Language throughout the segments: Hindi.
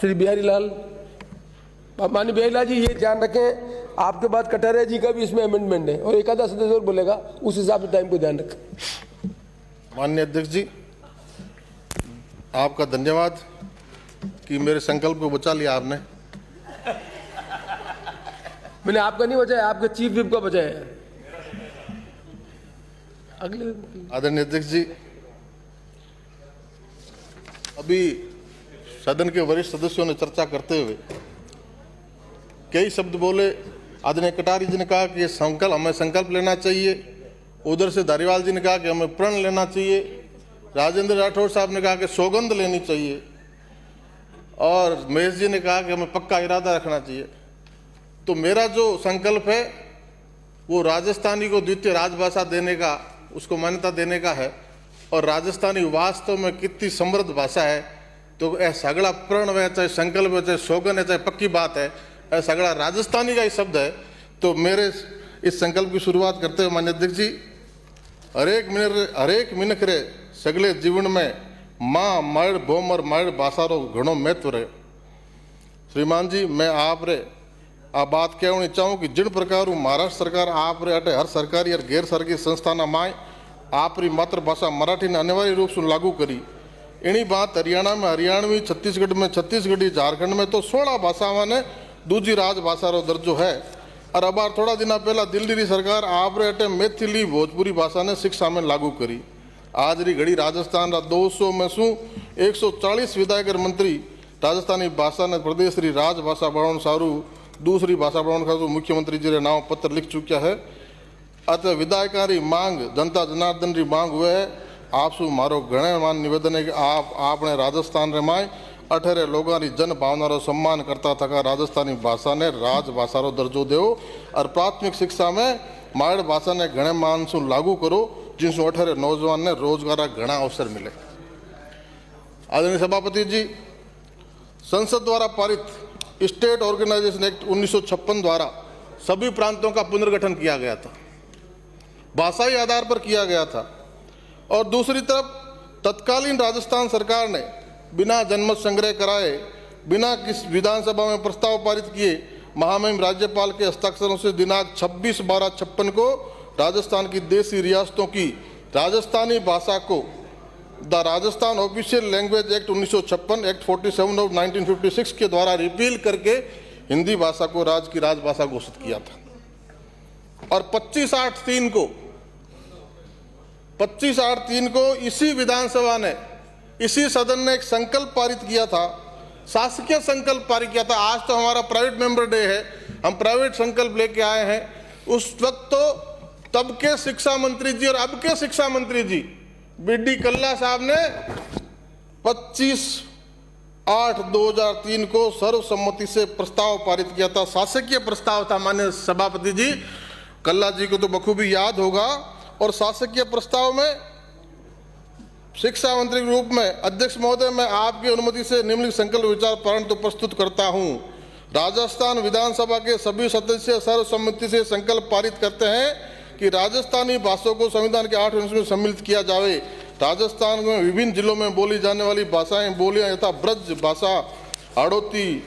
श्री बिहारी लाल, माननीय बिहारी लाल जी, ये ध्यान रखें आपके बाद कटारिया जी का भी इसमें अमेंडमेंट है और एक आधा सदस्य और बोलेगा, उस हिसाब से टाइम को ध्यान रखें। माननीय अध्यक्ष जी, आपका धन्यवाद कि मेरे संकल्प को बचा लिया आपने। मैंने आपका नहीं बचाया, आपके चीफ विप का बचाया। अगले आदरणीय अध्यक्ष जी, अभी सदन के वरिष्ठ सदस्यों ने चर्चा करते हुए कई शब्द बोले। आदरणीय कटारी जी ने कहा कि हमें संकल्प लेना चाहिए, उधर से धारीवाल जी ने कहा कि हमें प्रण लेना चाहिए, राजेंद्र राठौड़ साहब ने कहा कि सौगंध लेनी चाहिए और महेश जी ने कहा कि हमें पक्का इरादा रखना चाहिए। तो मेरा जो संकल्प है वो राजस्थानी को द्वितीय राजभाषा देने का, उसको मान्यता देने का है। और राजस्थानी वास्तव में कितनी समृद्ध भाषा है, तो यह सगड़ा प्रण है, चाहे संकल्प है, चाहे सौगंध है, चाहे पक्की बात है, यह सगड़ा राजस्थानी का ही शब्द है। तो मेरे इस संकल्प की शुरुआत करते हुए माननीय अध्यक्ष जी, हरेक मिनख रे सगले जीवन में माँ मड़ बोमर मड़ भाषारो घणो महत्व रहे। श्रीमान जी, मैं आप रे आ बात कहनी चाहूँ कि जिन प्रकार महाराष्ट्र सरकार आप रे अटे हर सरकारी और गैर सरकारी संस्थाना माय आपरी मातृभाषा मराठी ने अनिवार्य रूप से लागू करी। इन्हीं बात हरियाणा में हरियाणवी, छत्तीसगढ़ में छत्तीसगढ़ी, झारखंड में तो 16 भाषावां ने दूसरी राजभाषा रो दर्जो है। और अब थोड़ा दिन पहला दिल्ली की सरकार आप रे अटे मैथिली भोजपुरी भाषा ने शिक्षा में लागू करी। आज री घड़ी राजस्थान रा 200 में शू 140 विधायक और मंत्री राजस्थानी भाषा ने प्रदेश री राजभाषा बनाने सारू दूसरी भाषा बनाने खातर मुख्यमंत्री जी रे नाम पत्र लिख चुका है। अतः विधायका री मांग, जनता जनार्दन री मांग हुए है। आपसू मारो गणमान निवेदन है कि आप आपने राजस्थान रे माय अठेरे लोगों की जन भावना रो सम्मान करता थका राजस्थानी भाषा ने राजभाषा रो दर्जो दो और प्राथमिक शिक्षा में माड़ भाषा ने घणे मान सु लागू करो, जिनसु अठेरे नौजवान ने रोजगार घना अवसर मिले। आदरणीय सभापति जी, संसद द्वारा पारित स्टेट ऑर्गेनाइजेशन एक्ट 1956 द्वारा सभी प्रांतों का पुनर्गठन किया गया था, भाषाई आधार पर किया गया था। और दूसरी तरफ तत्कालीन राजस्थान सरकार ने बिना जनमत संग्रह कराए, बिना किस विधानसभा में प्रस्ताव पारित किए महामहिम राज्यपाल के हस्ताक्षरों से दिनांक 26/12/56 को राजस्थान की देशी रियासतों की राजस्थानी भाषा को the Rajasthan official language act 1956 act 47 of 1956 के द्वारा रिपील करके हिंदी भाषा को राज्य की राजभाषा घोषित किया था। और 25/8/3 को इसी विधानसभा ने, इसी सदन ने एक संकल्प पारित किया था, शासकीय संकल्प पारित किया था। आज तो हमारा प्राइवेट मेंबर डे है, हम प्राइवेट संकल्प लेके आए हैं। उस वक्त तो तब के शिक्षा मंत्री जी और अब के शिक्षा मंत्री जी बी.डी. कल्ला साहब ने 25/8/2003 को सर्वसम्मति से प्रस्ताव पारित किया था, शासकीय प्रस्ताव था। माननीय सभापति जी, कल्ला जी को तो बखूबी याद होगा। और शासकीय प्रस्ताव में शिक्षा मंत्री के रूप में अध्यक्ष महोदय, मैं आपकी अनुमति से निम्नलिखित संकल्प विचार परंतु प्रस्तुत करता हूं। राजस्थान विधानसभा के सभी सदस्य सर्वसम्मति से संकल्प पारित करते हैं कि राजस्थानी भाषाओं को संविधान के 8वें अनुच्छेद में सम्मिलित किया जाए। राजस्थान में विभिन्न जिलों में बोली जाने वाली भाषाएं बोलियां यथा ब्रज भाषा, हाड़ौती,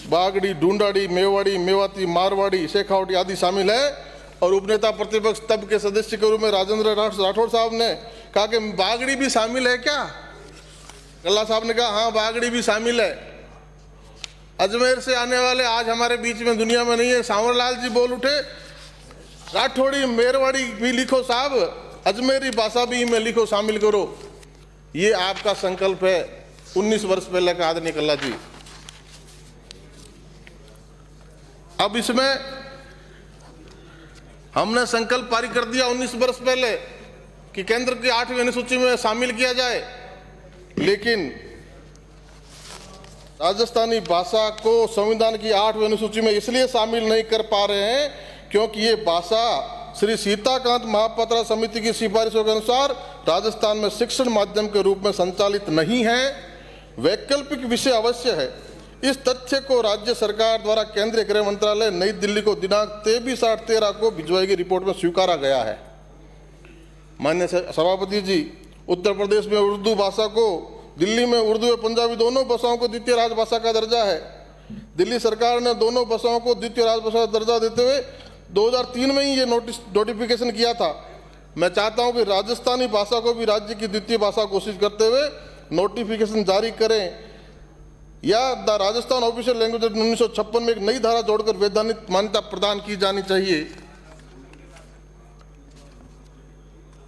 बागड़ी, ढूंढाड़ी, मेवाड़ी, मेवाती, मारवाड़ी, शेखावटी आदि शामिल है। और उपनेता प्रतिपक्ष तब के सदस्य के रूप में राजेंद्र राठौड़ साहब ने कहा कि बागड़ी भी शामिल है क्या? कल्ला साहब ने कहा हाँ, बागड़ी भी शामिल है। अजमेर से आने वाले आज हमारे बीच में दुनिया में नहीं है, सांवरलाल जी बोल उठे, राठौड़ी मेरवाड़ी भी लिखो साहब, अजमेरी भाषा भी में लिखो, शामिल करो। ये आपका संकल्प है 19 वर्ष पहले का आदरणीय कल्ला जी। अब इसमें हमने संकल्प पारित कर दिया 19 वर्ष पहले कि केंद्र की 8वीं अनुसूची में शामिल किया जाए, लेकिन राजस्थानी भाषा को संविधान की 8वीं अनुसूची में इसलिए शामिल नहीं कर पा रहे हैं क्योंकि ये भाषा श्री सीताकांत महापात्रा समिति की सिफारिशों के अनुसार राजस्थान में शिक्षण माध्यम के रूप में संचालित नहीं है, वैकल्पिक विषय अवश्य है। इस तथ्य को राज्य सरकार द्वारा केंद्रीय गृह मंत्रालय नई दिल्ली को दिनांक 23/8/13 को भिजवाई गई रिपोर्ट में स्वीकारा गया है। माननीय सभापति जी, उत्तर प्रदेश में उर्दू भाषा को दिल्ली में उर्दू और पंजाबी दोनों भाषाओं को द्वितीय राजभाषा का दर्जा है। दिल्ली सरकार ने दोनों भाषाओं को द्वितीय राजभाषा का दर्जा देते हुए 2003 में ही ये नोटिफिकेशन किया था। मैं चाहता हूं कि राजस्थानी भाषा को भी राज्य की द्वितीय भाषा घोषित करते हुए नोटिफिकेशन जारी करें, या द राजस्थान ऑफिशियल लैंग्वेज 1956 में एक नई धारा जोड़कर वैधानिक मान्यता प्रदान की जानी चाहिए।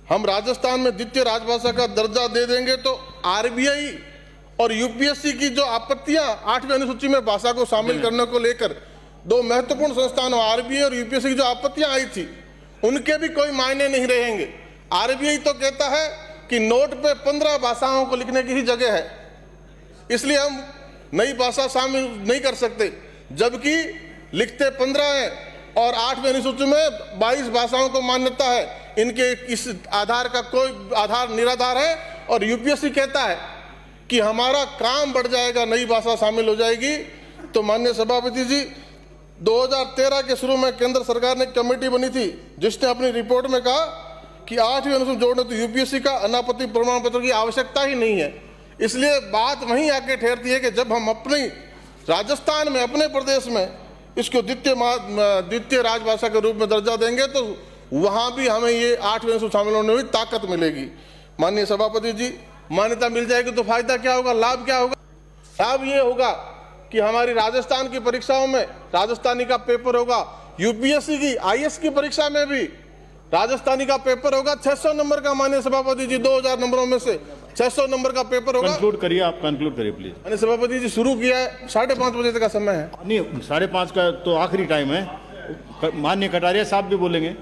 हम राजस्थान में द्वितीय राजभाषा का दर्जा दे देंगे तो आरबीआई और यूपीएससी की जो आपत्तियां 8वीं अनुसूची में भाषा को शामिल करने को लेकर दो महत्वपूर्ण संस्थानों आरबीआई और यूपीएससी की जो आपत्तियां आई थी, उनके भी कोई मायने नहीं रहेंगे। आरबीआई तो कहता है कि नोट पे 15 भाषाओं को लिखने की ही जगह है, इसलिए हम नई भाषा शामिल नहीं कर सकते, जबकि लिखते 15 हैं और 8वीं अनुसूची में 22 भाषाओं को मान्यता है। इनके इस आधार का कोई आधार निराधार है, और यूपीएससी कहता है कि हमारा काम बढ़ जाएगा, नई भाषा शामिल हो जाएगी। तो माननीय सभापति जी, 2013 के शुरू में केंद्र सरकार ने कमेटी बनी थी जिसने अपनी रिपोर्ट में कहा कि 8वीं अनुसूची जोड़ने तो यूपीएससी का अनापत्ति प्रमाण पत्र की आवश्यकता ही नहीं है। इसलिए बात वहीं आके ठहरती है कि जब हम अपनी राजस्थान में, अपने प्रदेश में इसको द्वितीय राजभाषा के रूप में दर्जा देंगे तो वहां भी हमें ये 8वीं अनुसूची शामिल होने में ताकत मिलेगी। माननीय सभापति जी, मान्यता मिल जाएगी तो फायदा क्या होगा, लाभ क्या होगा? लाभ ये होगा कि हमारी राजस्थान की परीक्षाओं में राजस्थानी का पेपर होगा, यूपीएससी की आईएएस की परीक्षा में भी राजस्थानी का पेपर होगा। 600 नंबर का, माननीय सभापति जी, 2000 नंबरों में से 600 नंबर का पेपर होगा। कंक्लूड करिए, आप कंक्लूड करिए प्लीज। माननीय सभापति जी, शुरू किया है, 5:30 बजे तक का समय है। नहीं, 5:30 का तो आखिरी टाइम है। माननीय कटारिया साहब भी बोलेंगे।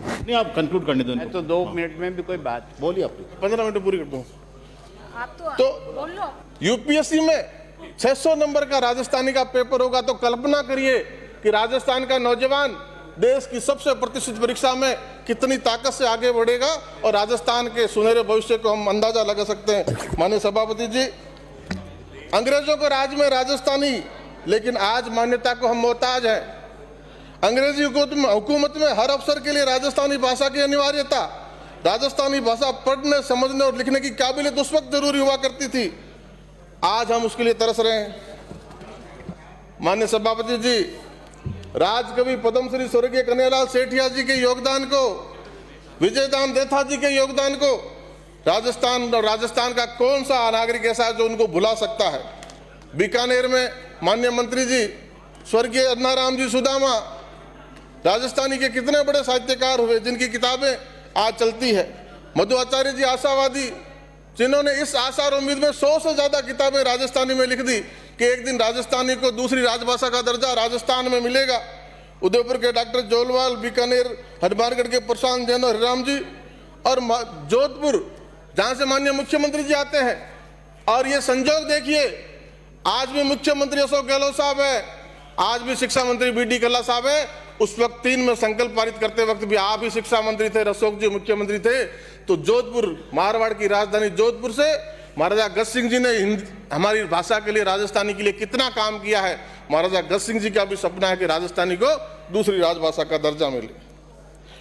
नहीं, आप कंक्लूड करने दो। तो 2 मिनट में भी कोई बात। बोलिए आप। 15 मिनट पूरी कर दूं। आप तो बोल लो। यूपीएससी में 600 नंबर का राजस्थानी का पेपर होगा, तो कल्पना करिए कि राजस्थान का नौजवान देश की सबसे प्रतिष्ठित परीक्षा में कितनी ताकत से आगे बढ़ेगा, और राजस्थान के सुनहरे भविष्य को हम अंदाजा लगा सकते हैं। माननीय सभापति जी, अंग्रेजों को राज में राजस्थानी, लेकिन आज मान्यता को हम मोहताज हैं। अंग्रेजी हुकूमत में हर अफसर के लिए राजस्थानी भाषा की अनिवार्यता, राजस्थानी भाषा पढ़ने, समझने और लिखने की काबिलियत उस वक्त जरूरी हुआ करती थी, आज हम उसके लिए तरस रहे हैं। माननीय सभापति जी, राजकवि पद्मश्री स्वर्गीय कन्हैयालाल सेठिया जी के योगदान को, विजयदान देथा जी के योगदान को राजस्थान का कौन सा नागरिक ऐसा है जो उनको भुला सकता है? बीकानेर में माननीय मंत्री जी स्वर्गीय अन्नाराम जी सुदामा राजस्थानी के कितने बड़े साहित्यकार हुए, जिनकी किताबें आज चलती है। मध्वाचार्य जी आशावादी, जिन्होंने इस आशा और उम्मीद में 100 से ज्यादा किताबें राजस्थानी में लिख दी कि एक दिन राजस्थानी को दूसरी राजभाषा का दर्जा राजस्थान में मिलेगा। उदयपुर के डॉक्टर जोलवाल, बीकानेर हनुमानगढ़ के प्रशांत जैन और हरिराम जी, और जोधपुर जहां से माननीय मुख्यमंत्री जी आते हैं। और ये संजोग देखिए, आज भी मुख्यमंत्री अशोक गहलोत साहब है, आज भी शिक्षा मंत्री बीडी कल्ला साहब है। उस वक्त 3 में संकल्प पारित करते वक्त भी आप ही शिक्षा मंत्री थे, अशोक जी मुख्यमंत्री थे। तो जोधपुर, मारवाड़ की राजधानी जोधपुर से महाराजा गज सिंह जी ने हमारी भाषा के लिए, राजस्थानी के लिए कितना काम किया है। महाराजा गज सिंह जी का भी सपना है कि राजस्थानी को दूसरी राजभाषा का दर्जा मिले।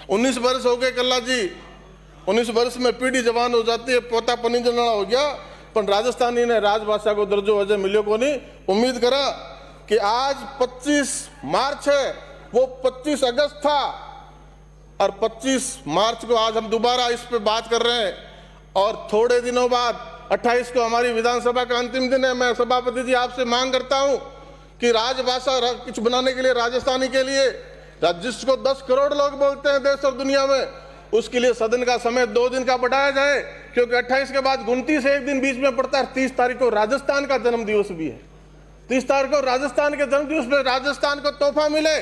19 वर्ष हो गए कल्ला जी, 19 वर्ष में पीढ़ी जवान हो जाती है, पोता पनिजना हो गया, पर राजस्थानी ने राजभाषा को दर्जो अजय मिलियो को नहीं। उम्मीद करा कि आज 25 मार्च है, वो 25 अगस्त था, और 25 मार्च को आज हम दोबारा इस पे बात कर रहे हैं। और थोड़े दिनों बाद 28 को हमारी विधानसभा का अंतिम दिन है। मैं सभापति जी आपसे मांग करता हूं कि राजभाषा कुछ बनाने के लिए, राजस्थानी के लिए, जिसको 10 करोड़ लोग बोलते हैं देश और दुनिया में, उसके लिए सदन का समय 2 दिन का बढ़ाया जाए, क्योंकि 28 के बाद 29 एक दिन बीच में पड़ता है। 30 तारीख को राजस्थान का जन्म दिवस भी है। 30 तारीख को राजस्थान के जन्म दिवस में राजस्थान को तोहफा मिले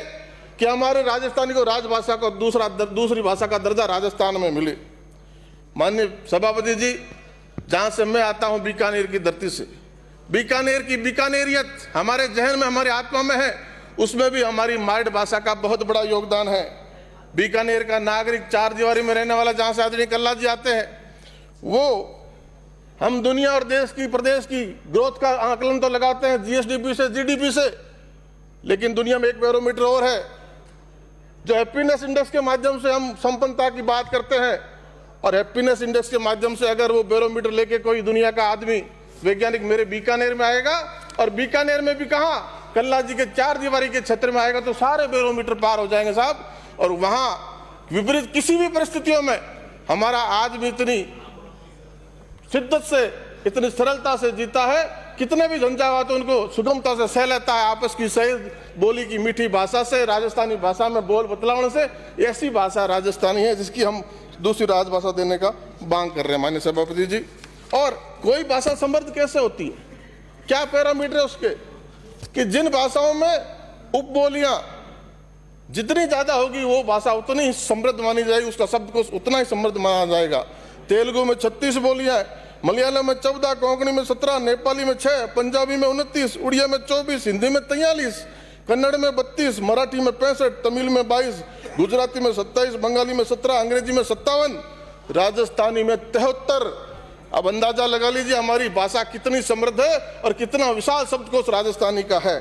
कि हमारे राजस्थानी को राजभाषा को दूसरी भाषा का दर्जा राजस्थान में मिले। माननीय सभापति जी, जहां से मैं आता हूं, बीकानेर की धरती से, बीकानेर की बीकानेरियत हमारे जहन में, हमारी आत्मा में है, उसमें भी हमारी माइड भाषा का बहुत बड़ा योगदान है। बीकानेर का नागरिक, 4 दीवारी में रहने वाला, जहां से आदरणीय कल्ला जी आते हैं, वो हम दुनिया और देश की, प्रदेश की ग्रोथ का आकलन तो लगाते हैं जीएसडीपी से, जीडीपी से, लेकिन दुनिया में एक बैरोमीटर और है जो हैप्पीनेस इंडेक्स के माध्यम से हम संपन्नता की बात करते हैं, और हैप्पीनेस इंडेक्स के माध्यम से अगर वो बैरोमीटर लेके कोई दुनिया का आदमी वैज्ञानिक मेरे बीकानेर में आएगा, और बीकानेर में भी कहाँ, कल्ला जी के 4 दीवारी के क्षेत्र में आएगा, तो सारे बैरोमीटर पार हो जाएंगे साहब। और वहां विपरीत किसी भी परिस्थितियों में हमारा आदमी इतनी शिद्दत से, इतनी सरलता से जीता है, कितने भी झंझावात उनको सुगमता से सह लेता है, आपस की सही बोली की मीठी भाषा से, राजस्थानी भाषा में बोल बतलाने से। ऐसी भाषा राजस्थानी है जिसकी हम दूसरी राजभाषा देने का मांग कर रहे हैं माननीय सभापति जी। और कोई भाषा समृद्ध कैसे होती है, क्या पैरामीटर है उसके, कि जिन भाषाओं में उपबोलियां जितनी ज्यादा होगी वो भाषा उतनी ही समृद्ध मानी जाएगी, उसका शब्दकोश उतना ही समृद्ध माना जाएगा। तेलुगु में 36 बोलियां हैं, मलयालम में 14, कोंकणी में 17, नेपाली में 6, पंजाबी में 29, उड़िया में 24, हिंदी में 43, कन्नड़ में 32, मराठी में 65, तमिल में 22, गुजराती में 27, बंगाली में 17, अंग्रेजी में 57, राजस्थानी में 73। अब अंदाजा लगा लीजिए हमारी भाषा कितनी समृद्ध है और कितना विशाल शब्दकोश राजस्थानी का है।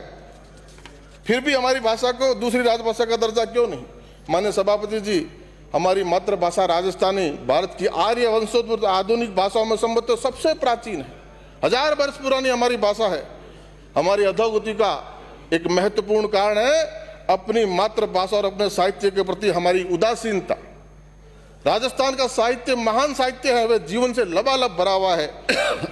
फिर भी हमारी भाषा को दूसरी राजभाषा का दर्जा क्यों नहीं? माननीय सभापति जी, हमारी मातृभाषा राजस्थानी भारत की आर्य वंशोद्भूत आधुनिक भाषाओं में संबंधित सबसे प्राचीन है, 1000 वर्ष पुरानी हमारी भाषा है। हमारी अधोगति का एक महत्वपूर्ण कारण है अपनी मातृभाषा और अपने साहित्य के प्रति हमारी उदासीनता। राजस्थान का साहित्य महान साहित्य है, वह जीवन से लबालब भरा हुआ है।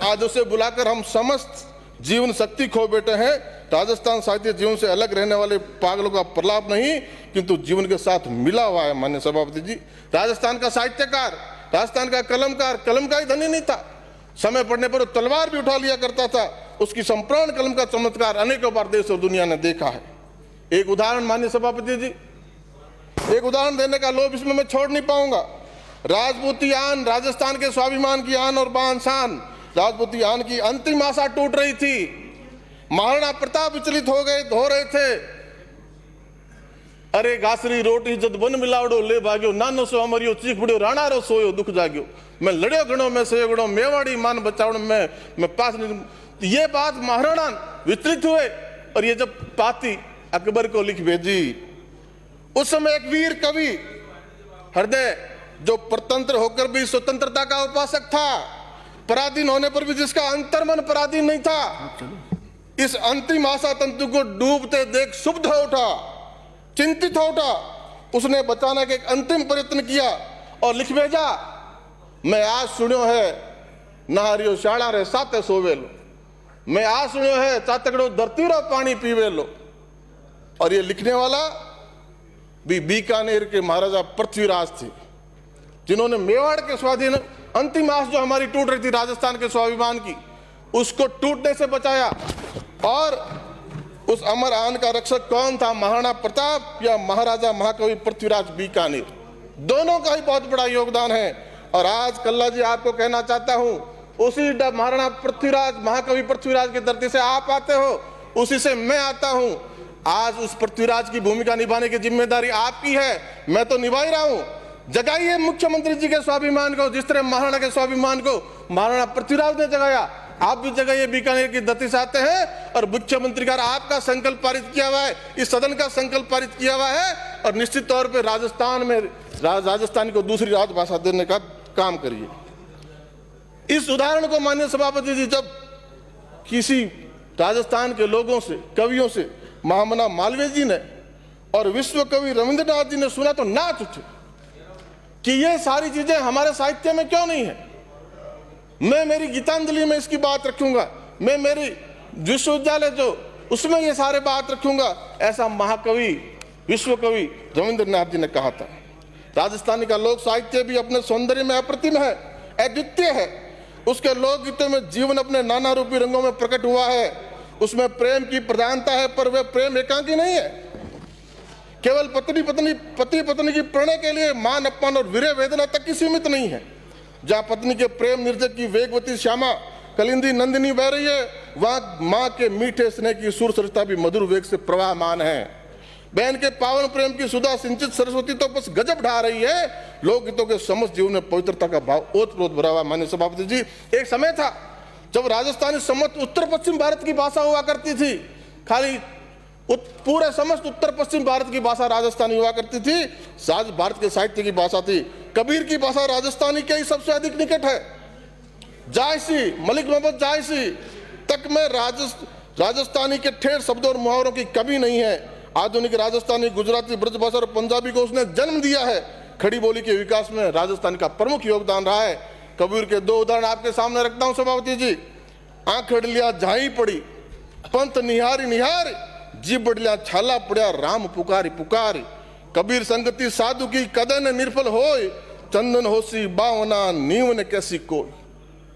आज उसे बुलाकर हम समस्त जीवन शक्ति खो बैठे हैं। राजस्थान साहित्य जीवन से अलग रहने वाले पागलों का प्रलाप नहीं, किंतु जीवन के साथ मिला हुआ है माननीय सभापति जी। राजस्थान का साहित्यकार, राजस्थान का कलमकार कलम का ही धनी नहीं था, समय पड़ने पर वो तलवार भी उठा लिया करता था। उसकी संपूर्ण कलम का चमत्कार अनेकों बार देश और दुनिया ने देखा है। एक उदाहरण माननीय सभापति जी, एक उदाहरण देने का लोभ इसमें मैं छोड़ नहीं पाऊंगा। राजपूती आन, राजस्थान के स्वाभिमान की आन और बान शान, राजपूती आन की अंतिम आशा टूट रही थी। महाराणा प्रताप विचलित हो रहे थे। अरे घासरी रोटी जद बन मिलावड़ो ले भाग्यो, नानो सो अमरियो चीख पड़ियो, राणा रो सोयो दुख जाग्यो। मैं लड़ियो गणो में सोयो गणो, मेवाड़ी मान बचावण में मैं पास नहीं। ये बात महाराणा विचलित हुए और ये जब पाती अकबर को लिख भेजी। उस समय एक वीर कवि हृदय जो परतंत्र होकर भी स्वतंत्रता का उपासक था, पराधीन होने पर भी जिसका अंतर्मन पराधीन नहीं था, इस अंतिम आशा तंतु को डूबते देख क्षुब्ध हो उठा, चिंतित हो उठा। उसने बचाने का एक अंतिम प्रयत्न किया और लिख भेजा, मैं आज सुनियो है नहारियो शाड़ा रे साते सोवे लो, मैं आज सुनियो है चातकड़ो धरती रो पानी पीवे लो। और ये लिखने वाला भी बीकानेर के महाराजा पृथ्वीराज थे, जिन्होंने मेवाड़ के स्वाधीन अंतिम आस जो हमारी टूट रही थी राजस्थान के स्वाभिमान की, उसको टूटने से बचाया। और उस अमर आन का रक्षक कौन था, महाराणा प्रताप या महाराजा महाकवि पृथ्वीराज बीकानेर? दोनों का ही बहुत बड़ा योगदान है। और आज कल्ला जी आपको कहना चाहता हूं, उसी महाराणा पृथ्वीराज महाकवि पृथ्वीराज की धरती से आप आते हो, उसी से मैं आता हूं। आज उस पृथ्वीराज की भूमिका निभाने की जिम्मेदारी आपकी है, मैं तो निभा ही रहा हूं। जगाइए मुख्यमंत्री जी के स्वाभिमान को, जिस तरह महाराणा के स्वाभिमान को महाराणा पृथ्वीराज ने जगाया, आप भी जगाइए। बीकानेर की धरती से आते हैं और मुख्यमंत्री का आपका संकल्प पारित किया हुआ है, इस सदन का संकल्प पारित किया हुआ है, और निश्चित तौर पर राजस्थान में राजस्थान को दूसरी राजभाषा देने का काम करिए। इस उदाहरण को माननीय सभापति जी जब किसी राजस्थान के लोगों से, कवियों से, महामना मालवीय जी ने और विश्व कवि रविंद्रनाथ जी ने सुना तो नाच उठे कि ये सारी चीजें हमारे साहित्य में क्यों नहीं है। मैं मेरी गीतांजलि में इसकी बात रखूंगा, मैं मेरी विश्वविद्यालय जो उसमें ये सारे बात रखूंगा, ऐसा महाकवि विश्व कवि रविंद्रनाथ जी ने कहा था। राजस्थानी का लोक साहित्य भी अपने सौंदर्य में अप्रतिम है, अद्वितीय है। उसके लोकगीतों में जीवन अपने नाना रूपी रंगों में प्रकट हुआ है। उसमें प्रेम की प्रधानता है, पर वह प्रेम एकांकी नहीं है। केवल पति पत्नी की प्रणय के लिए मान अपमान और वीर्य वेदना तक की सीमित नहीं है। जहाँ पत्नी के प्रेम निर्जक की वेगवती श्यामा कलिंदी नंदिनी बह रही है, वहाँ माँ के मीठे स्नेह की सुर सरिता भी मधुर वेग से प्रवाहमान है। बहन के पावन प्रेम की सुधा सिंचित सरस्वती तो बस गजब ढा रही है। लोकगीतों के समस्त जीवन में पवित्रता का भाव ओतप्रोत भरा हुआ। माननीय सभापति जी, एक समय था जब राजस्थानी समस्त उत्तर पश्चिम भारत की भाषा हुआ करती थी, खाली पूरे समस्त उत्तर पश्चिम भारत की भाषा राजस्थानी हुआ करती थी। भारत के साहित्य की भाषा थी। कबीर की भाषा राजस्थानी के ही सबसे अधिक निकट है। जायसी, मलिक मोहम्मद जायसी तक में राजस्थानी के ठेठ शब्दों और मुहावरों की कमी नहीं है। आधुनिक राजस्थानी, गुजराती, ब्रजभाषा और पंजाबी को उसने जन्म दिया है। खड़ी बोली के विकास में राजस्थान का प्रमुख योगदान रहा है। कबीर के दो उदाहरण आपके सामने रखता हूं सभापति जी। आंख अड़लिया झाई पड़ी, पंत निहारी निहारी, जी बड़लिया छाला पड़िया, राम पुकारी पुकारी। कबीर संगति साधु की कदन निर्फल होय, चंदन होसी बावना नीवन कैसी कोई।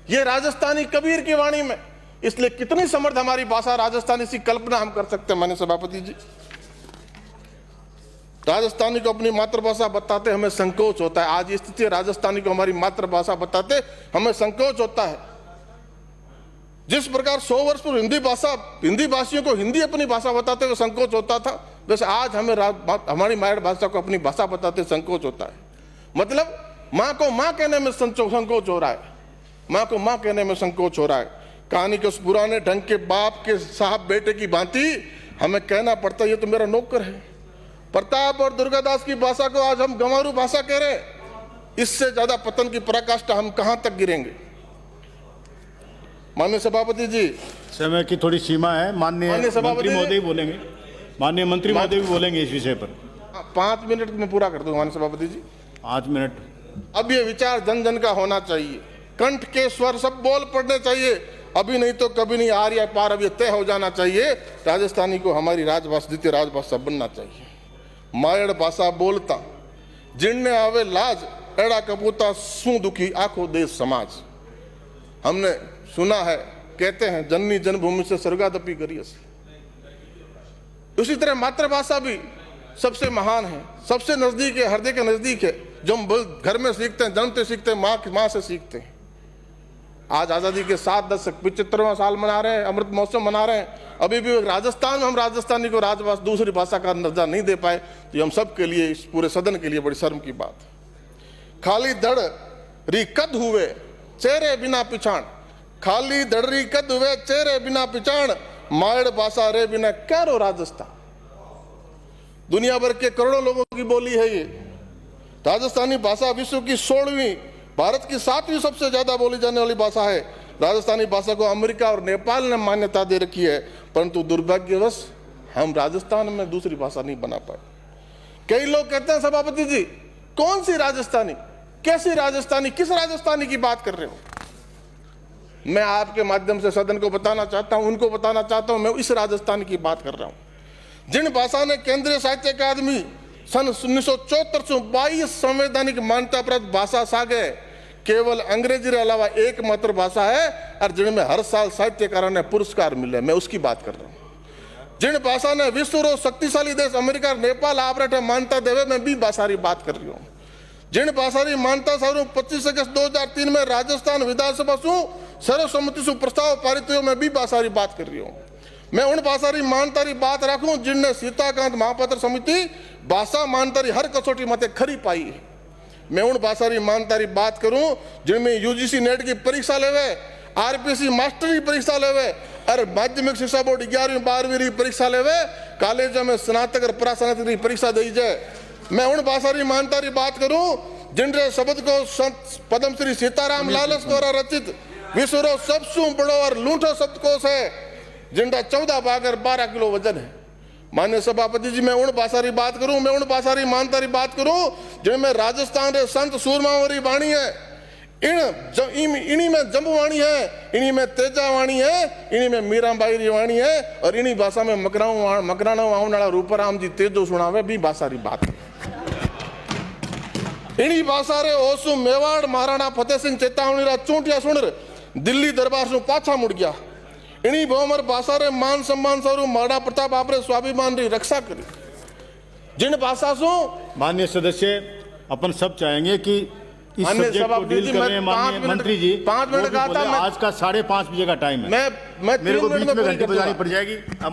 ये राजस्थानी कबीर की वाणी में, इसलिए कितनी समर्थ हमारी भाषा राजस्थानी, सी कल्पना हम कर सकते हैं। माननीय सभापति जी, राजस्थानी को अपनी मातृभाषा बताते हमें संकोच होता है। आज स्थिति राजस्थानी को हमारी मातृभाषा बताते हमें संकोच होता है। जिस प्रकार 100 वर्ष पूर्व हिंदी भाषियों को हिंदी अपनी भाषा बताते हुए संकोच होता था, वैसे आज हमें हमारी मातृभाषा को अपनी भाषा बताते संकोच होता है। मतलब माँ को माँ कहने में संकोच हो रहा है, माँ को माँ कहने में संकोच हो रहा है। कहानी के उस पुराने ढंग के बाप के साहब बेटे की भांति हमें कहना पड़ता है, ये तो मेरा नौकर है। प्रताप और दुर्गादास की भाषा को आज हम गंवारू भाषा कह रहे हैं। इससे ज्यादा पतन की पराकाष्ठा हम कहां तक गिरेंगे। माननीय सभापति जी, समय की थोड़ी सीमा है। माननीय मंत्री महोदय बोलेंगे, माननीय मंत्री महोदय भी बोलेंगे इस विषय पर। 5 मिनट में पूरा कर दूं माननीय सभापति जी। 5 मिनट। अब ये विचार जन जन का होना चाहिए, कंठ के स्वर सब बोल पड़ने चाहिए। अभी नहीं तो कभी नहीं, आर या पार, अब ये तय हो जाना चाहिए। राजस्थानी को हमारी राजभाषा, द्वितीय राजभाषा बनना चाहिए। मायड़ भाषा बोलता जिनने आवे लाज, एड़ा कपूता सू दुखी आखो देश समाज। हमने सुना है, कहते हैं जननी जन्मभूमि से स्वर्गादपि करियस। उसी तरह मातृभाषा भी सबसे महान है, सबसे नजदीक है, हृदय के नजदीक है, जो हम घर में सीखते हैं, जन्म से सीखते हैं, माँ से सीखते हैं। आज आजादी के 75वां साल मना रहे हैं, अमृत महोत्सव मना रहे हैं। अभी भी राजस्थान में हम राजस्थानी को राजभाषा, दूसरी भाषा का दर्जा नहीं दे पाए, तो हम सब के लिए, इस पूरे सदन के लिए बड़ी शर्म की बात है। खाली दड़ री कद हुए चेहरे बिना पिछाण, खाली दड़ री कद हुए चेहरे बिना पिछाण, मायड़ भाषा रे बिना कैरो राजस्थान। दुनिया भर के करोड़ों लोगों की बोली है ये। राजस्थानी भाषा विश्व की 16वीं, भारत की 7वीं सबसे ज्यादा बोली जाने वाली भाषा है। राजस्थानी भाषा को अमेरिका और नेपाल ने मान्यता दे रखी है, परंतु दुर्भाग्यवश हम राजस्थान में दूसरी भाषा नहीं बना पाए। कई लोग कहते हैं सभापति जी, कौन सी राजस्थानी, कैसी राजस्थानी, किस राजस्थानी की बात कर रहे हो? मैं आपके माध्यम से सदन को बताना चाहता हूं, उनको बताना चाहता हूं, मैं इस राजस्थान की बात कर रहा हूं जिन भाषा ने केंद्रीय साहित्य अकादमी सन 1974 से 22 संवैधानिक मान्यता प्राप्त भाषा सागे केवल अंग्रेजी के अलावा एकमात्र भाषा है, और जिनमें हर साल साहित्यकारों ने पुरस्कार मिले, मैं उसकी बात कर रहा हूं। जिन भाषा ने विश्व रो शक्तिशाली देश अमेरिका, नेपाल आपरेटे मान्यता देवे, मैं भी भाषा की बात कर रही हूँ। जिन भाषा की मान्यता सारू 25 अगस्त 2003 में राजस्थान विधानसभा सु सर्वसम्मति से प्रस्ताव पारित हुए, मैं भी भाषा की बात कर रही हूँ। मैं उन भाषा की मान्यता की बात रखूं जिनने सीताकांत महापात्र समिति भाषा मान्यता की हर कसौटी मते खरी पाई है। मैं उन भाषा की मान्यता की बात करूं जिनमें यूजीसी नेट की परीक्षा लेवे, आरपीसी मास्टर की परीक्षा लेवे, और माध्यमिक शिक्षा बोर्ड 11वीं 12वीं की परीक्षा लेवे, कॉलेज में स्नातक और परास्नातक की परीक्षा दी जाए। मैं उन भाषा की मान्यता की बात करूं जिनके शब्द को संत पद्मश्री सीताराम लालस द्वारा रचित विश्व रो सबसे बड़ो और लूठो शब्दकोश है, जिनका 14 भाग और 12 किलो वजन है। माननीय सभापति जी, मैं उन भाषा की बात करूं, मैं उन भाषा की मान्यता की बात करूं जिनमें राजस्थान के संत सूरमाओं की वाणी है, इन्हीं में जम्बूवाणी है, इन्हीं में तेजावाणी है, इन्हीं में मीराबाई की वाणी है, और इन्हीं भाषा में मकराणो वाला रूपराम जी तेजो सुनावे भी भाषा की बात है। इन्हीं भाषा रे ओसु मेवाड़ महाराणा फतेह सिंह चेतावनी रा चूंटिया सुन दिल्ली दरबार से पाछा मुड़ गया। इन्हीं बहुमर भाषा रे मान सम्मान स्वरूप महाराणा प्रताप आपरे स्वाभिमान री रक्षा करी। जिन भाषा सु माननीय सदस्य, अपन सब चाहेंगे कि इस सब्जेक्ट को डील करें। माननीय मंत्री जी, 5 मिनट का था, आज का 5:30 बजे का टाइम है। मैं मेरे को बीच में घंटी बजानी पड़ जाएगी। अब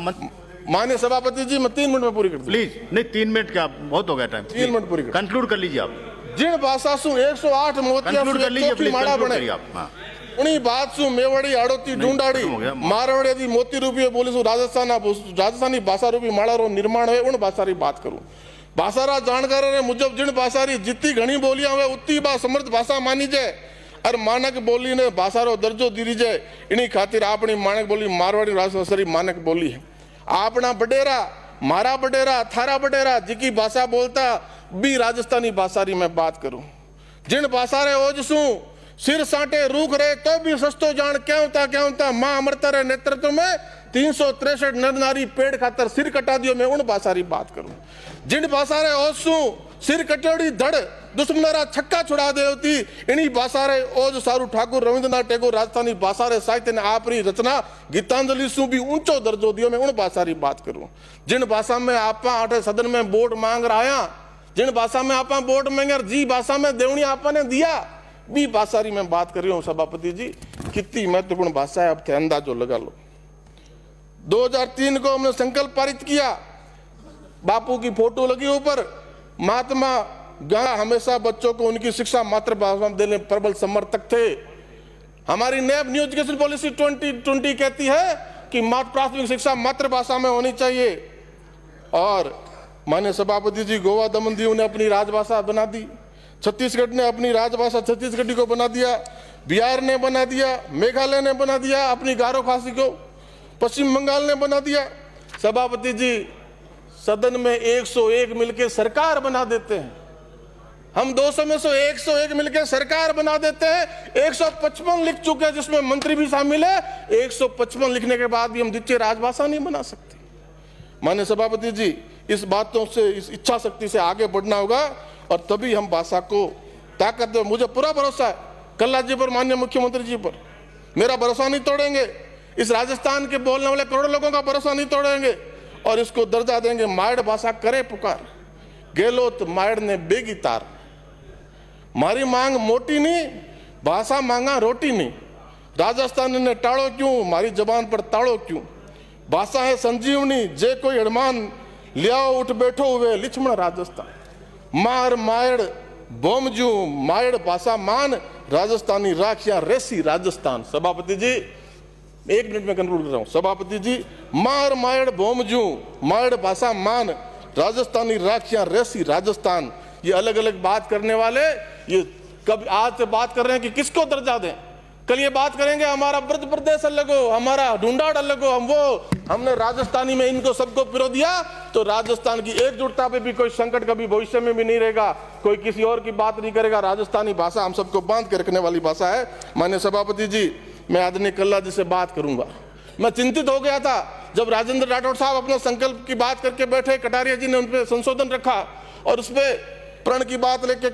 माननीय सभापति जी, मैं 3 मिनट में पूरी कर दूं। प्लीज। नहीं, 3 मिनट क्या, बहुत हो गया टाइम। 3 मिनट पूरी कंक्लूड कर लीजिए आप। जिन भाषा सु 108 मोतिया माड़ा बने, उन्हीं बात सु मेवाड़ी आड़ोती ढूंढाड़ी मारवाड़ी दी मोती रूपी बोली सु राजस्थानी भाषा रूपी माड़ा रो निर्माण है, उन भाषा की बात करूं। भाषारा जानकारों ने मुजब जिन भाषा री जितनी घनी बोलियां वे उतनी बा समर्थ भाषा मानी जाए और मानक बोली ने भाषारो दर्जो दी जाए। इन्हीं खातिर अपनी मानक बोली मारवाड़ी राजभाषा मानक बोली है। अपना बडेरा मारा बडेरा थारा बडेरा जिकी भाषा बोलता भी राजस्थानी भाषा री मैं बात करूं। जिन भाषा रे ओजसू सिर साटे रूख रहे तो भी सस्तो जान क्या होता मां अमृता रे नेतृत्व में 363 नर नारी पेड़ खातर सिर कटा दियो। मैं उन भाषा री बात करूं। जिन भाषा रे ओजसू सिर कटोड़ी धड़ दुश्मनारा छक्का छुड़ा दे होती। इन्हीं भाषा रे ओज सारू ठाकुर रविंद्रनाथ टैगोर राजस्थानी भाषा रे साहित्य ने आपरी रचना गीतांजलि सु भी ऊंचो दर्जो दियो। मैं उन भाषा री बात करूं। जिन भाषा में आपा आठे सदन में वोट मांग रहा, जिन भाषा में आपा वोट मांगे जी भाषा में देवनी आपा ने दिया भी भाषा री मैं बात कर रही हूं। सभापति जी कितनी महत्वपूर्ण भाषा है, अब थे अंदाजो लगा लो। 2003 को हमने संकल्प पारित किया, बापू की फोटो लगी ऊपर। महात्मा गांधी हमेशा बच्चों को उनकी शिक्षा मातृभाषा में देने प्रबल समर्थक थे। हमारी नैब न्यू एजुकेशन पॉलिसी 2020 कहती है कि प्राथमिक शिक्षा मातृभाषा में होनी चाहिए। और माननीय सभापति जी गोवा दमन दीव ने अपनी राजभाषा बना दी, छत्तीसगढ़ ने अपनी राजभाषा छत्तीसगढ़ी को बना दिया, बिहार ने बना दिया, मेघालय ने बना दिया अपनी गारो खासी को, पश्चिम बंगाल ने बना दिया। सभापति जी सदन में 101 मिलकर सरकार बना देते हैं। हम 200 में से 101 मिलकर सरकार बना देते हैं। 155 लिख चुके हैं जिसमें मंत्री भी शामिल है। 155 लिखने के बाद भी हम द्वितीय राजभाषा नहीं बना सकते। माननीय सभापति जी इस बातों से, इस इच्छा शक्ति से आगे बढ़ना होगा और तभी हम भाषा को ताकत दे। मुझे पूरा भरोसा है कल्ला जी पर, माननीय मुख्यमंत्री जी पर। मेरा भरोसा नहीं तोड़ेंगे। इस राजस्थान के बोलने वाले करोड़ों लोगों का भरोसा नहीं तोड़ेंगे और इसको दर्जा देंगे। मायड़ भाषा करे पुकार, गेलोत मायड़ ने बेगी तार। मारी मांग मोटी नहीं, भाषा मांगा रोटी नहीं। राजस्थान ने टाड़ो क्यों, मारी जबान पर ताड़ो क्यों। भाषा है संजीवनी, जे कोई अड़मान लियाओ उठ बैठो हुए लिछमण राजस्थान। मार मायड़ बोमजू मायड़ भाषा मान, राजस्थानी राखिया रेसी राजस्थान। सभापति जी 1 मिनट में कंक्लूड कर रहा हूं। सभापति जी मार मायड़ बोमजू मायड़ भाषा मान, राजस्थानी राखिया रेसी राजस्थान। ये अलग अलग बात करने वाले ये कब आज से बात कर रहे हैं कि किसको दर्जा दें। कल ये बात करेंगे हमारा ब्रज प्रदेश अलग हो, हमारा ढूंढाड़ अलग हो। हमने राजस्थानी में इनको सबको पिरो दिया तो राजस्थान की एकजुटता पे भी कोई संकट कभी भविष्य में भी नहीं रहेगा। कोई किसी और की बात नहीं करेगा। राजस्थानी भाषा हम सबको बांध के रखने वाली भाषा है। माननीय सभापति जी मैं आदरणीय कल्ला जी से बात करूंगा। मैं चिंतित हो गया था जब राजेंद्र राठौड़ साहब अपने संकल्प की बात करके बैठे, कटारिया जी ने उन पर संशोधन रखा और उस पर प्रण की बात लेके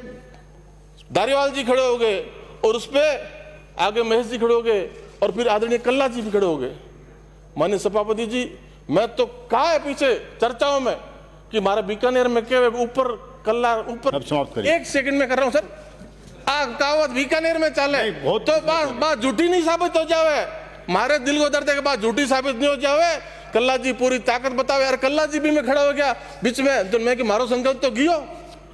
धारीवाल जी खड़े हो गए और उस पर आगे महेश जी खड़े हो गए और फिर आदरणीय कल्ला जी भी खड़े हो गए। माननीय सभापति जी मैं तो कहा है पीछे चर्चाओं में कि हमारा बीकानेर में क्या ऊपर कल्ला ऊपर। अब समाप्त करिए। 1 सेकंड में कर रहा हूं सर। कहावत बीकानेर में चले तो बात झूठी नहीं साबित हो जावे। हमारे दिल को दर्द है कि बात झूठी साबित नहीं हो जावे। कल्ला जी पूरी ताकत बतावे। यार कल्ला जी भी मैं खड़ा हो गया बीच में तो मैं कि मारो संकल्प तो गियो।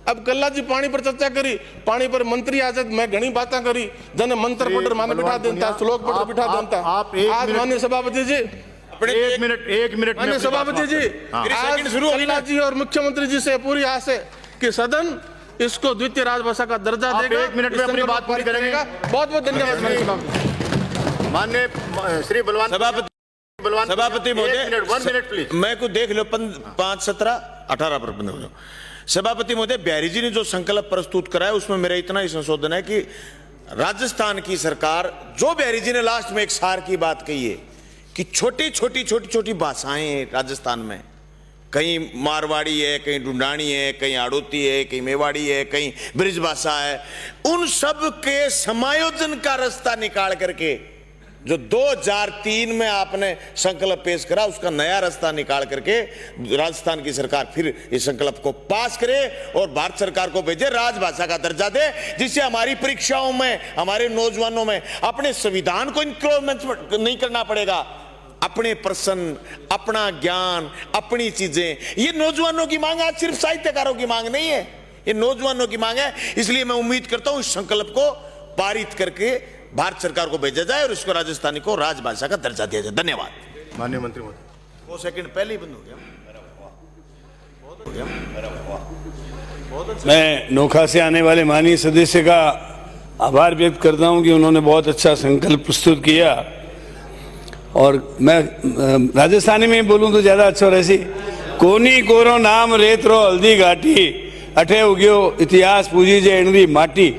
अब कल्ला जी पानी पर चर्चा करी, पानी पर मंत्री आज मैं घनी बातें करी, जन मंत्र पढ़ माने बिठा देता, श्लोक पढ़ बिठा देता। आज माननीय सभापति जी 1 मिनट माननीय सभापति जी आज कल्ला जी और मुख्यमंत्री जी से पूरी आस है कि सदन इसको द्वितीय राजभाषा का दर्जा देगा। 1 मिनट में अपनी बात पूरी करेंगे। बहुत बहुत धन्यवाद। माननीय श्री बलवान सभापति महोदय 1 मिनट प्लीज। मैं को देख लो 5, 17, 18 पर बंद हो जाओ। सभापति महोदय बिहारी जी ने जो संकल्प प्रस्तुत कराया उसमें मेरा इतना ही संशोधन है कि राजस्थान की सरकार जो बिहारी जी ने लास्ट में एक सार की बात कही है कि छोटी छोटी भाषाएं हैं राजस्थान में। कहीं मारवाड़ी है, कहीं ढूंढानी है, कहीं आड़ोती है, कहीं मेवाड़ी है, कहीं ब्रिज भाषा है। उन सब के समायोजन का रास्ता निकाल करके जो 2003 में आपने संकल्प पेश करा उसका नया रास्ता निकाल करके राजस्थान की सरकार फिर इस संकल्प को पास करे और भारत सरकार को भेजे, राजभाषा का दर्जा दे, जिससे हमारी परीक्षाओं में हमारे नौजवानों में अपने संविधान को इंक्लूड नहीं करना पड़ेगा। अपने प्रश्न, अपना ज्ञान, अपनी चीजें, ये नौजवानों की मांग है, सिर्फ साहित्यकारों की मांग नहीं है, ये नौजवानों की मांग है। इसलिए मैं उम्मीद करता हूं इस संकल्प को पारित करके भारत सरकार को भेजा जाए और इसको राजस्थानी को राजभाषा का दर्जा दिया जाए। धन्यवाद। माननीय मंत्री महोदय 2 सेकंड पहले ही बंद हो गया। मैं नोखा से आने वाले माननीय सदस्य का आभार व्यक्त करता हूं कि उन्होंने बहुत अच्छा संकल्प प्रस्तुत किया। और मैं राजस्थानी में बोलूं तो ज़्यादा अच्छा रहे। कोनी कोरो नाम रेतरो हल्दी घाटी अठे उग्यो इतिहास पूजी जे एनरी माटी।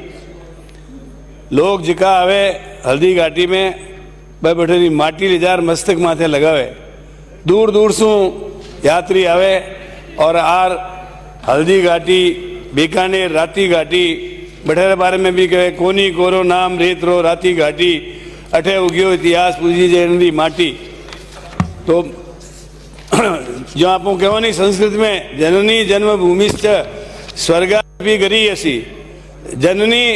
लोग जिका आवे हल्दी घाटी में बैठेरी माटी ले जार मस्तक माथे लगावे। दूर दूर से यात्री आवे और आर हल्दी घाटी बीकानेर राती घाटी बठेरे बारे में भी कहे कोनी कोरो नाम रेतरो राती घाटी अठे उग्यो इतिहास पूजी जे माटी। तो जो आप कहो नहीं संस्कृत में जननी जन्मभूमिश्च स्वर्गापि गरीयसी। जननी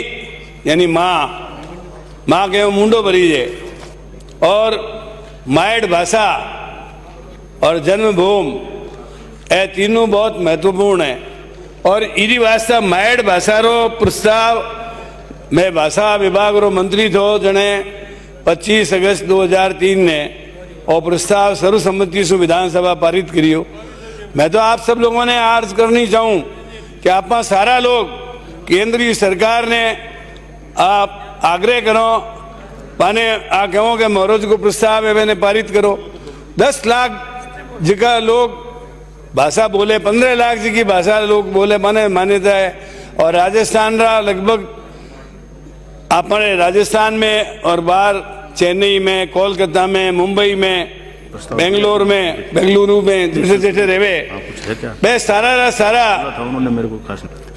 यानी माँ, माँ कहो मुंडो भरी जे। और मायड भाषा और जन्मभूमि ये तीनों बहुत महत्वपूर्ण है। और इरी वास्ता मायड भाषा रो प्रस्ताव मैं भाषा विभाग रो मंत्री थो जने 25 अगस्त 2003 ने और प्रस्ताव सर्वसम्मति से विधानसभा पारित करियो। मैं तो आप सब लोगों ने अर्ज करनी चाहूँ कि आप सारा लोग केंद्रीय सरकार ने आप आग्रह करो माने आ कहो कि मोरोज को प्रस्ताव है मैंने पारित करो। 10 लाख जगह लोग भाषा बोले, 15 लाख जी की भाषा लोग बोले माने मान्यता है। और राजस्थान रा लगभग अपने राजस्थान में और बाहर चेन्नई में, कोलकाता में, मुंबई में, बेंगलुरु में जैसे जैसे रहे बे सारा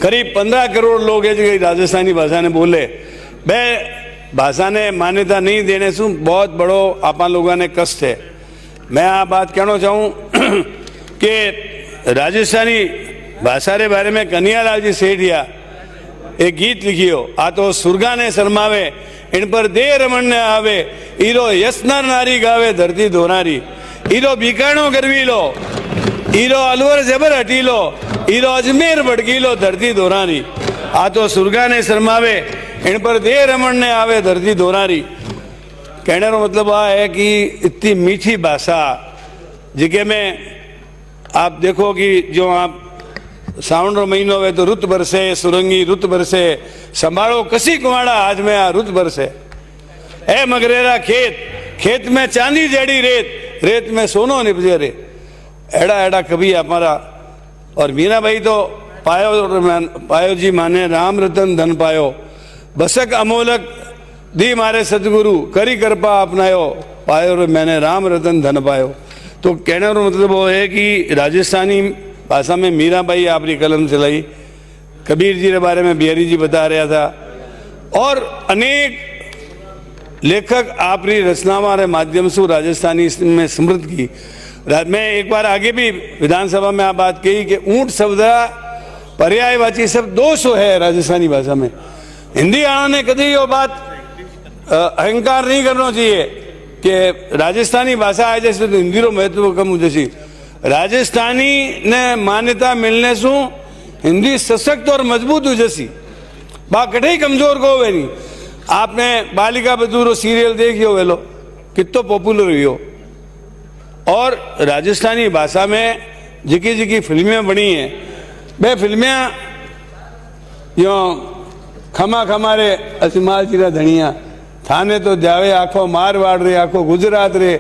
करीब 15 करोड़ लोग है जो राजस्थानी भाषा ने बोले। बे भाषा ने मान्यता नहीं देने से बहुत बड़ो आप लोगों ने कष्ट है। मैं आ बात कहना चाहूँ कि राजस्थानी भाषा रे बारे में कन्हैयालाल जी सेठिया एक गीत लिखियो आ तो सुरगा ने शर्मावे इन पर दे रमन ने आवे ईरो यसनर नारी गावे धरती धोनारी। ईरो बीकाणो करवी लो, ईरो अलवर जबर हटी लो, ईरो अजमेर भड़की लो धरती धोनारी। आ तो सुरगा ने शर्मावे इन पर दे रमन ने आवे धरती धोनारी। कहने का मतलब आ है कि इतनी मीठी भाषा जिके में आप देखो कि जो आप सावन रो महीनो है तो रुत बरसे सुरंगी रुत बरसे संभालो कसी कुमाड़ा आज में आ रुत बरसे। ए मगरेरा खेत खेत में चांदी जड़ी रेत रेत में सोनो निपजे रे। एड़ा एड़ा कभी हमारा। और मीरा भाई तो पायो जी माने राम रतन धन पायो बसक अमोलक दी मारे सतगुरु करी कृपा अपनायो पायो रे मैंने राम रतन धन पायो। तो कहने का मतलब वो है कि राजस्थानी भाषा में मीराबाई आपकी कलम चलाई, कबीर जी के बारे में बिहारी जी बता रहा था और अनेक लेखक आपकी रचनाओं के माध्यम से राजस्थानी में समृद्ध की। मैं एक बार आगे भी विधानसभा में आप बात कही कि ऊंट शब्द पर्यायवाची शब्द 200 है राजस्थानी भाषा में। हिंदी वालों ने कभी वो बात अहंकार नहीं करना चाहिए कि राजस्थानी भाषा है जैसे तो हिंदी रो महत्व कम हो जैसी। राजस्थानी ने मान्यता मिलने से हिंदी सशक्त और मजबूत हो जैसी बा कटे ही कमजोर को हुए नहीं। आपने बालिका बधू सीरियल देखियो वेलो कितो पॉपुलर हुई हो। और राजस्थानी भाषा में जिकी जिकी फिल्में बनी हैं वे फिल्में यो खमा खमारे असमाल चिरा धनिया थाने तो जावे आखो मारवाड़ रे आखो गुजरात रे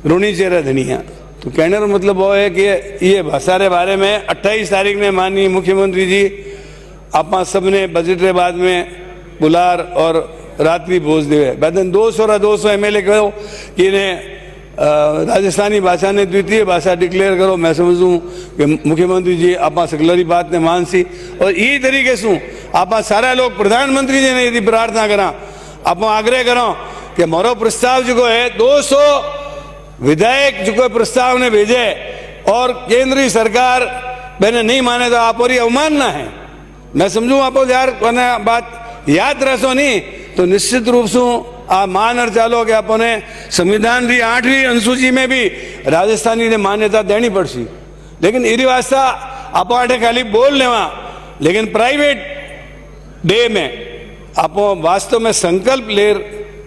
रूणी चेहरा धनिया। तो कहने का मतलब वो है कि ये भाषा के बारे में 28 तारीख ने माननीय मुख्यमंत्री जी आप सबने बजट के बाद में बुलार और रात्रि भोज देवे बैदन 200 MLA कहो कि इन्हें राजस्थानी भाषा ने द्वितीय भाषा डिक्लेयर करो। मैं समझूँ कि मुख्यमंत्री जी आप सकलरी बात ने मानसी और यही तरीके से आप सारा लोग प्रधानमंत्री जी ने यदि प्रार्थना करा आप आग्रह करो कि मोरो प्रस्ताव जो है 200 विधायक जो प्रस्ताव ने भेजे और केंद्रीय सरकार मैंने नहीं माने तो आप और अवमानना है। मैं समझूँ आप यार बात याद रखो नहीं तो निश्चित रूप से आप मान और चालो कि आपने संविधान की 8वीं अनुसूची में भी राजस्थानी ने मान्यता देनी पड़सी। लेकिन इरी वास्ता आप खाली बोल लेवा लेकिन प्राइवेट डे में आप वास्तव में संकल्प ले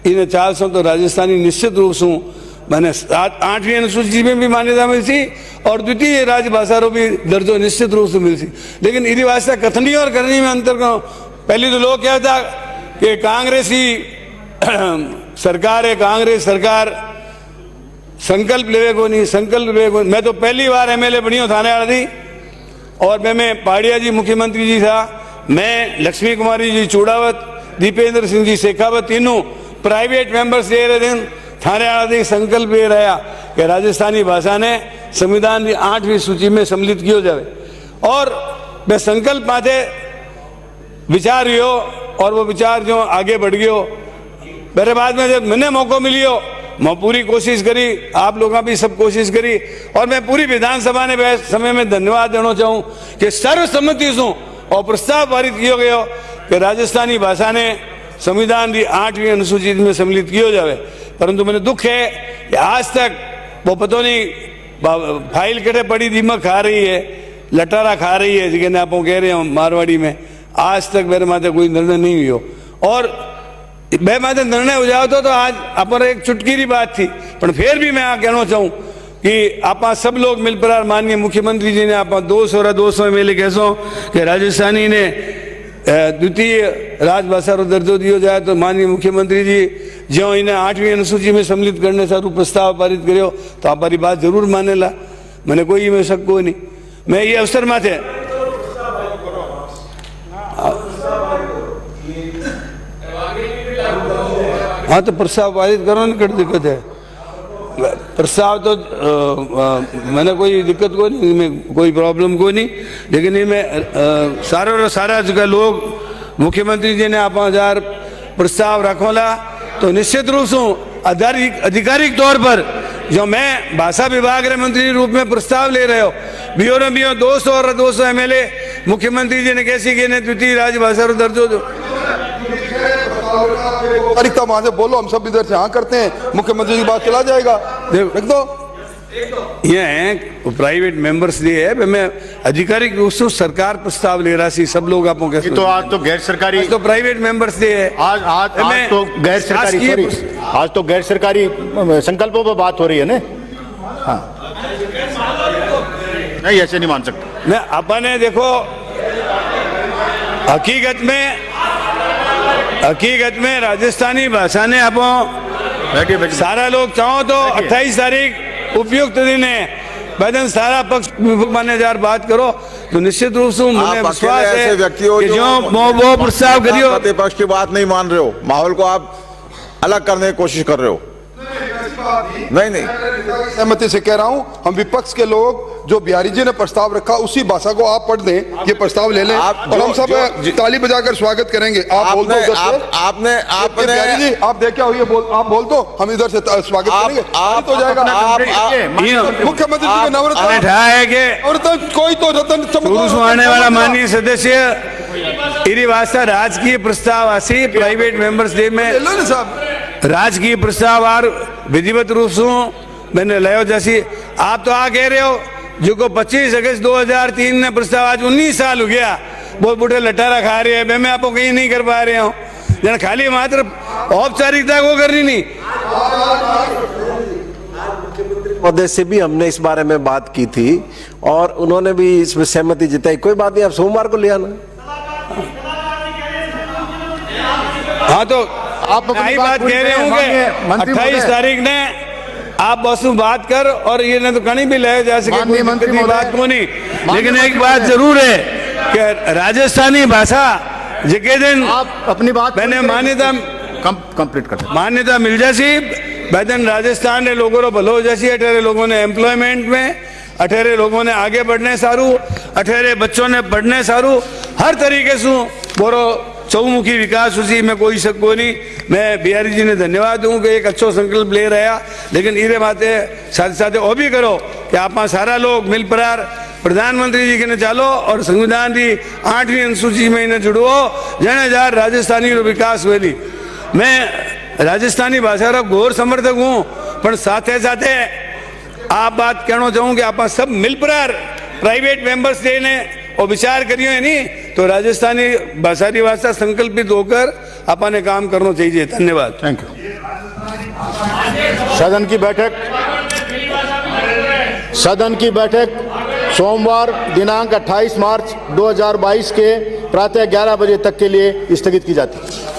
इन चाल सो तो राजस्थानी निश्चित रूप से मैंने 8वीं अनुसूची में भी मान्यता मिलती और द्वितीय राजभाषा रो भी दर्जो निश्चित रूप से मिलती। लेकिन इसी वास्ते कथनी और करनी में अंतर करो। पहले तो लोग क्या था कि कांग्रेसी सरकार है, कांग्रेस सरकार संकल्प लेवे को नहीं, संकल्प लेवे को। मैं तो पहली बार एमएलए बनी हूँ थाने वाला थी और मैं पहाड़िया जी मुख्यमंत्री जी था, मैं लक्ष्मी कुमारी जी चूड़ावत, दीपेंद्र सिंह जी शेखावत, तीनों प्राइवेट मेंबर्स दे रहे थे थाने वाला थी। संकल्प ये रहा कि राजस्थानी भाषा ने संविधान की 8वीं सूची में सम्मिलित किया जाए और मैं संकल्प माथे विचार हुयो और वो विचार जो आगे बढ़ गयो। मेरे बाद में जब मैंने मौका मिलियो मैं पूरी कोशिश करी, आप लोगों भी सब कोशिश करी और मैं पूरी विधानसभा ने समय में धन्यवाद देना चाहूँ कि सर्वसम्मति से और प्रस्ताव पारित किया गया कि राजस्थानी भाषा ने संविधान की 8वीं अनुसूची में सम्मिलित किया जाए। परंतु मैंने दुख है कि आज तक वो पता नहीं फाइल कटे पड़ी दीमक खा रही है, लटारा खा रही है, जिन्हें आप कह रहे हैं मारवाड़ी में, आज तक मेरे माथे कोई निर्णय नहीं हुआ। और मैं माथे निर्णय हो जाओ तो आज अपना एक चुटकी की बात थी, पर फिर भी मैं कहना चाहूँ कि आप सब लोग मिलकर माननीय मुख्यमंत्री जी ने आप 200 एमएलए कैसो कि राजस्थानी ने द्वितीय राजभाषा रो दर्जो दियो जाए तो माननीय मुख्यमंत्री जी जो इन्हें 8वीं अनुसूची में सम्मिलित करने सारू प्रस्ताव पारित करो तो आप हमारी बात जरूर मानेला, मैंने कोई में शक को नहीं। मैं ये अवसर माथे हाँ तो प्रस्ताव पारित करो ना, कट दिक्कत है प्रस्ताव तो मैंने कोई दिक्कत को नहीं, मैं कोई प्रॉब्लम को नहीं। लेकिन ये मैं सारा जगह लोग मुख्यमंत्री जी ने आप 1000 प्रस्ताव रखोला तो निश्चित रूप से आधिकारिक तौर पर जो मैं भाषा विभाग के मंत्री रूप में प्रस्ताव ले रहे हो बीओ 200 एमएलए मुख्यमंत्री जी ने कैसी कि द्वितीय राजभाषा दर्जो दो तारीख वहां से बोलो, हम सब इधर से हाँ करते हैं, मुख्यमंत्री की बात चला जाएगा। देख दो ये है प्राइवेट मेंबर्स लिए है, मैं आधिकारिक रूप से सरकार प्रस्ताव ले रहा सी सब लोग आपको कैसे तो आज तो गैर सरकारी तो प्राइवेट मेंबर्स लिए है आज तो गैर सरकारी आज तो गैर सरकारी संकल्पों पर बात हो रही है ना। हाँ नहीं ऐसे नहीं मान सकते। मैं अपने देखो हकीकत में राजस्थानी भाषा ने आप सारा लोग चाहो तो 28 तारीख उपयुक्त दिन है, बैदन सारा पक्ष मान्य जार बात करो तो निश्चित रूप से मुझे विश्वास है कि जो वो प्रस्ताव करियो प्रतिपक्ष की बात नहीं मान रहे हो, माहौल को आप अलग करने की कोशिश कर रहे हो। नहीं सहमति से कह रहा हूं, हम विपक्ष के लोग जो बिहारी जी ने प्रस्ताव रखा उसी भाषा को आप पढ़ दें, ये प्रस्ताव ले लें और हम सब ताली बजाकर स्वागत करेंगे। आप बोल दो आपने बिहारी जी आप देखे हो, ये आप बोल दो, हम इधर से स्वागत करेंगे। आप हो जाएगा मुख्यमंत्री जी के नवरत्न कोई तो रतन आने वाला माननीय सदस्य इरी वास्ता राजकीय प्रस्ताव आसी प्राइवेट मेंबर्स डे में राजकीय प्रस्ताव और विधिवत रूप से मैंने लयो जैसी आप तो आ कह रहे हो जो को 25 अगस्त 2003 ने प्रस्ताव आज 19 साल हो गया, बहुत बूढ़े लटारा खा रहे हैं, मैं आपको कहीं नहीं कर पा रहे हूँ, जन खाली मात्र औपचारिकता को करनी नहीं। महोदय से भी हमने इस बारे में बात की थी और उन्होंने भी इसमें सहमति जताई। कोई बात नहीं, आप सोमवार को ले आना। हाँ तो आप यही बात कह रहे होंगे 28 तारीख ने आप बस बात कर और ये न तो कहीं भी ले जा सके बात को नहीं। लेकिन एक बात जरूर है कि राजस्थानी भाषा जिके दिन आप अपनी बात मैंने मान्यता कंप्लीट कर मान्यता मिल जासी बैदन राजस्थान ने लोगों को भलो हो जासी, 18 लोगों ने एम्प्लॉयमेंट में, 18 लोगों ने आगे बढ़ने सारू, 18 बच्चों ने पढ़ने सारू, हर तरीके से बोरो चौमुखी विकास उसी में कोई शक को नहीं। मैं बिहारी जी ने धन्यवाद दूं कि एक अच्छो संकल्प ले रहा, लेकिन इरे बातें साथ साथ वो भी करो कि आप सारा लोग मिल परार प्रधानमंत्री जी के ने चालो और संविधान की 8वीं अनुसूची में इन्हें जुड़ो जने जार राजस्थानी विकास वेली। मैं राजस्थानी भाषा का घोर समर्थक हूँ, पर साथे साथे आप बात कहना चाहूँ कि आप सब मिल परार प्राइवेट मेंबर्स डे ने और विचार करियो है नहीं तो राजस्थानी भाषारी भाषा संकल्पित होकर अपन ने काम करना चाहिए। धन्यवाद। Thank you. सदन की बैठक सोमवार दिनांक 28 मार्च 2022 के प्रातः 11 बजे तक के लिए स्थगित की जाती है।